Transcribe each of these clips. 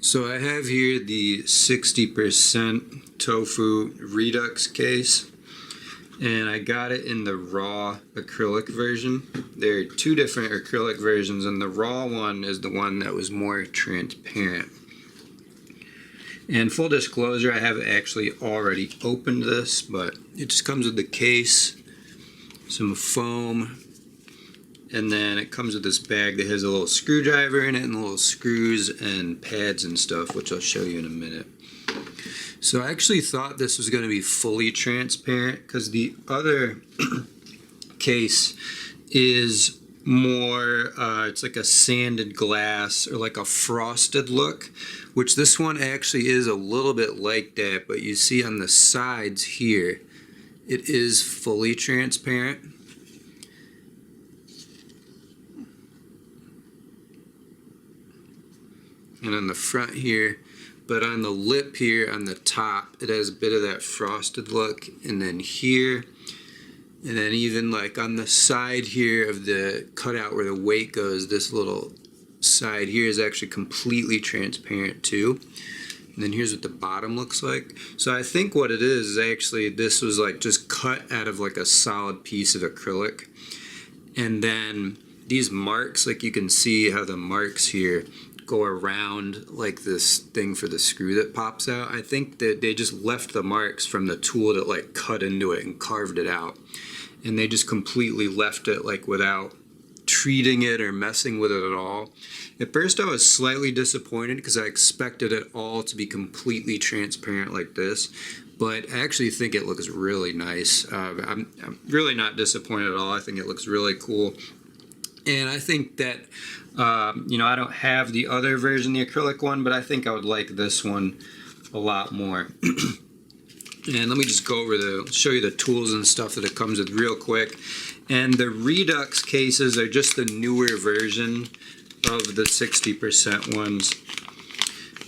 So I have here the 60% Tofu Redux case, and I got it in the raw acrylic version. There are two different acrylic versions, and the raw one is the one that was more transparent. And full disclosure, I have actually already opened this, but it just comes with the case, some foam, and then it comes with this bag that has a little screwdriver in it and little screws and pads and stuff, which I'll show you in a minute. So I actually thought this was going to be fully transparent because the other case is more, it's like a sanded glass or like a frosted look, which this one actually is a little bit like that, but you see on the sides here, it is fully transparent. And on the front here, but on the lip here on the top, it has a bit of that frosted look, and then here, and then even like on the side here of the cutout where the weight goes, this little side here is actually completely transparent too. And then here's what the bottom looks like. So I think what it is actually this was like just cut out of like a solid piece of acrylic, and then these marks, like you can see how the marks here go around like this thing for the screw that pops out. I think that they just left the marks from the tool that like cut into it and carved it out, and they just completely left it like without treating it or messing with it at all. At first I was slightly disappointed because I expected it all to be completely transparent like this, but I actually think it looks really nice. I'm really not disappointed at all. I think it looks really cool. And I think that, I don't have the other version, the acrylic one, but I think I would like this one a lot more. And let me just go over show you the tools and stuff that it comes with real quick. And the Redux cases are just the newer version of the 60% ones.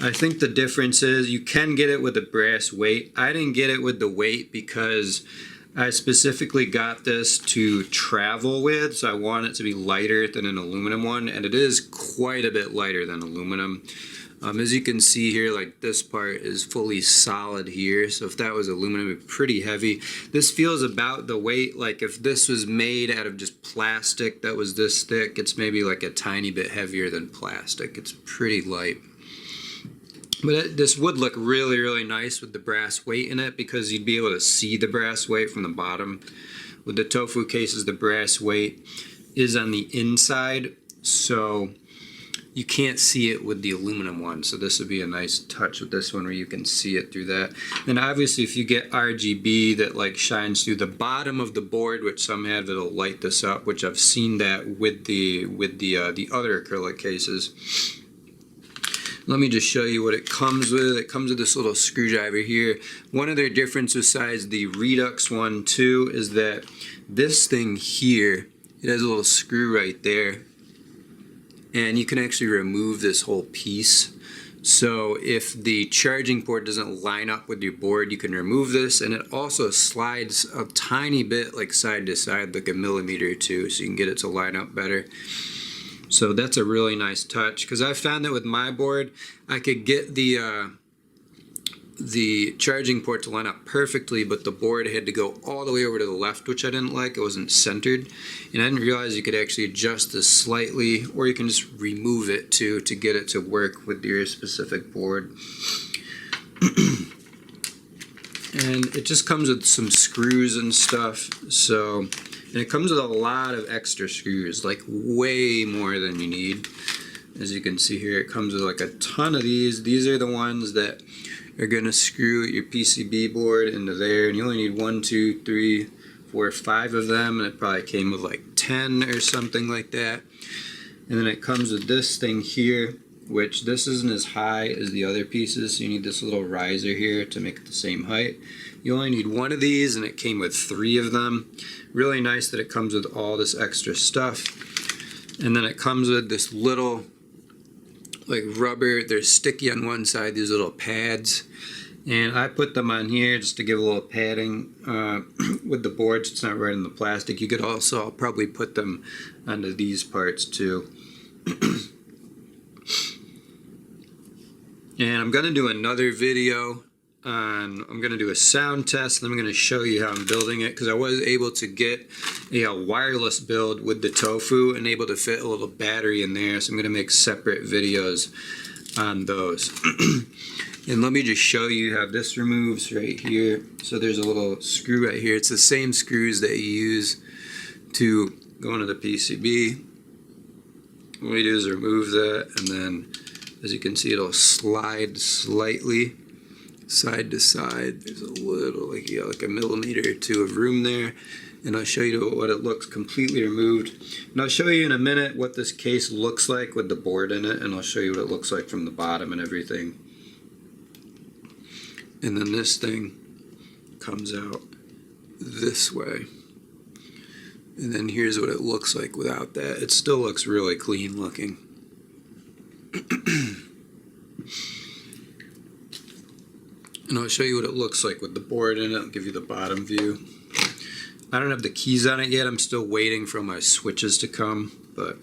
I think the difference is you can get it with the brass weight. I didn't get it with the weight because I specifically got this to travel with, so I want it to be lighter than an aluminum one, and it is quite a bit lighter than aluminum. As you can see here, like this part is fully solid here, so if that was aluminum, it'd be pretty heavy. This feels about the weight, like if this was made out of just plastic that was this thick, it's maybe like a tiny bit heavier than plastic. It's pretty light. But this would look really, really nice with the brass weight in it because you'd be able to see the brass weight from the bottom. With the Tofu cases, the brass weight is on the inside, so you can't see it with the aluminum one. So this would be a nice touch with this one where you can see it through that. And obviously if you get RGB that like shines through the bottom of the board, which some have, that'll light this up, which I've seen that with the other acrylic cases. Let me just show you what it comes with. It comes with this little screwdriver here. One of their differences besides the Redux one too is that this thing here, it has a little screw right there, and you can actually remove this whole piece. So if the charging port doesn't line up with your board, you can remove this, and it also slides a tiny bit like side to side, like a millimeter or two, so you can get it to line up better. So that's a really nice touch, because I found that with my board, I could get the charging port to line up perfectly, but the board had to go all the way over to the left, which I didn't like. It wasn't centered, and I didn't realize you could actually adjust this slightly, or you can just remove it too to get it to work with your specific board. And it just comes with some screws and stuff, so. And it comes with a lot of extra screws, like way more than you need. As you can see here, it comes with like a ton of these. These are the ones that are gonna screw your PCB board into there, and you only need 1, 2, 3, 4, 5 of them, and it probably came with like 10 or something like that. And then it comes with this thing here, which this isn't as high as the other pieces, so you need this little riser here to make it the same height. You only need one of these, and it came with 3 of them. Really nice that it comes with all this extra stuff. And then it comes with this little like rubber, they're sticky on one side, these little pads. And I put them on here just to give a little padding with the board so it's not right in the plastic. You could also, I'll probably put them onto these parts too. And I'm gonna do another video on, I'm gonna do a sound test, and I'm gonna show you how I'm building it, because I was able to get a wireless build with the Tofu and able to fit a little battery in there, so I'm gonna make separate videos on those. And let me just show you how this removes right here. So there's a little screw right here. It's the same screws that you use to go into the PCB. What we do is remove that, and then as you can see, it'll slide slightly side to side. There's a little, like a millimeter or two of room there, and I'll show you what it looks completely removed. And I'll show you in a minute what this case looks like with the board in it, and I'll show you what it looks like from the bottom and everything. And then this thing comes out this way. And then here's what it looks like without that. It still looks really clean looking. And I'll show you what it looks like with the board in it. I'll give you the bottom view. I don't have the keys on it yet. I'm still waiting for my switches to come, but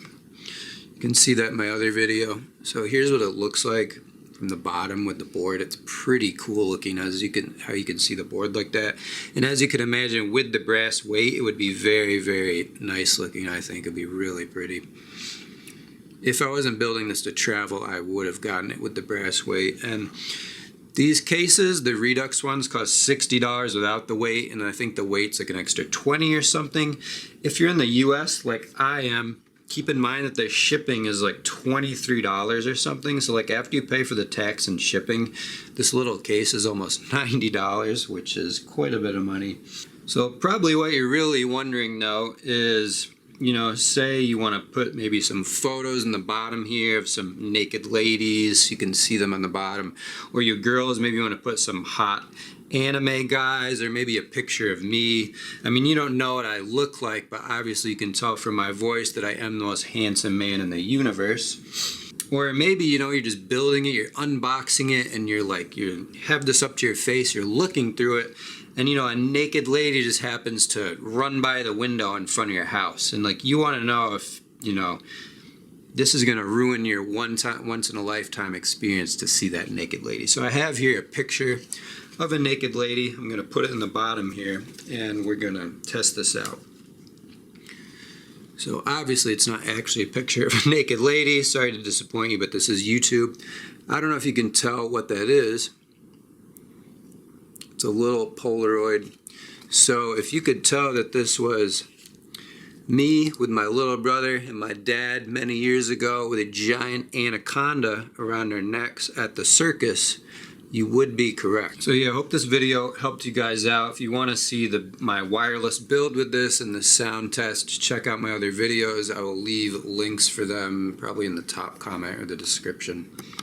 you can see that in my other video. So here's what it looks like from the bottom with the board. It's pretty cool looking, as you can, how you can see the board like that. And as you can imagine, with the brass weight, it would be very, very nice looking. I think it'd be really pretty. If I wasn't building this to travel, I would have gotten it with the brass weight. And these cases, the Redux ones, cost $60 without the weight, and I think the weight's like an extra $20 or something. If you're in the US like I am, keep in mind that the shipping is like $23 or something. So like after you pay for the tax and shipping, this little case is almost $90, which is quite a bit of money. So probably what you're really wondering now is, you know, say you want to put maybe some photos in the bottom here of some naked ladies. You can see them on the bottom. Or you girls, maybe you want to put some hot anime guys, or maybe a picture of me. I mean, you don't know what I look like, but obviously you can tell from my voice that I am the most handsome man in the universe. Or maybe, you know, you're just building it, you're unboxing it, and you're like, you have this up to your face, you're looking through it, and you know, a naked lady just happens to run by the window in front of your house, and like, you want to know if, you know, this is going to ruin your once in a lifetime experience to see that naked lady. So I have here a picture of a naked lady. I'm going to put it in the bottom here, and we're going to test this out. So obviously it's not actually a picture of a naked lady. Sorry to disappoint you, but this is YouTube. I don't know if you can tell what that is. It's a little Polaroid. So if you could tell that this was me with my little brother and my dad many years ago with a giant anaconda around our necks at the circus, you would be correct. So yeah, I hope this video helped you guys out. If you want to see my wireless build with this and the sound test, check out my other videos. I will leave links for them probably in the top comment or the description.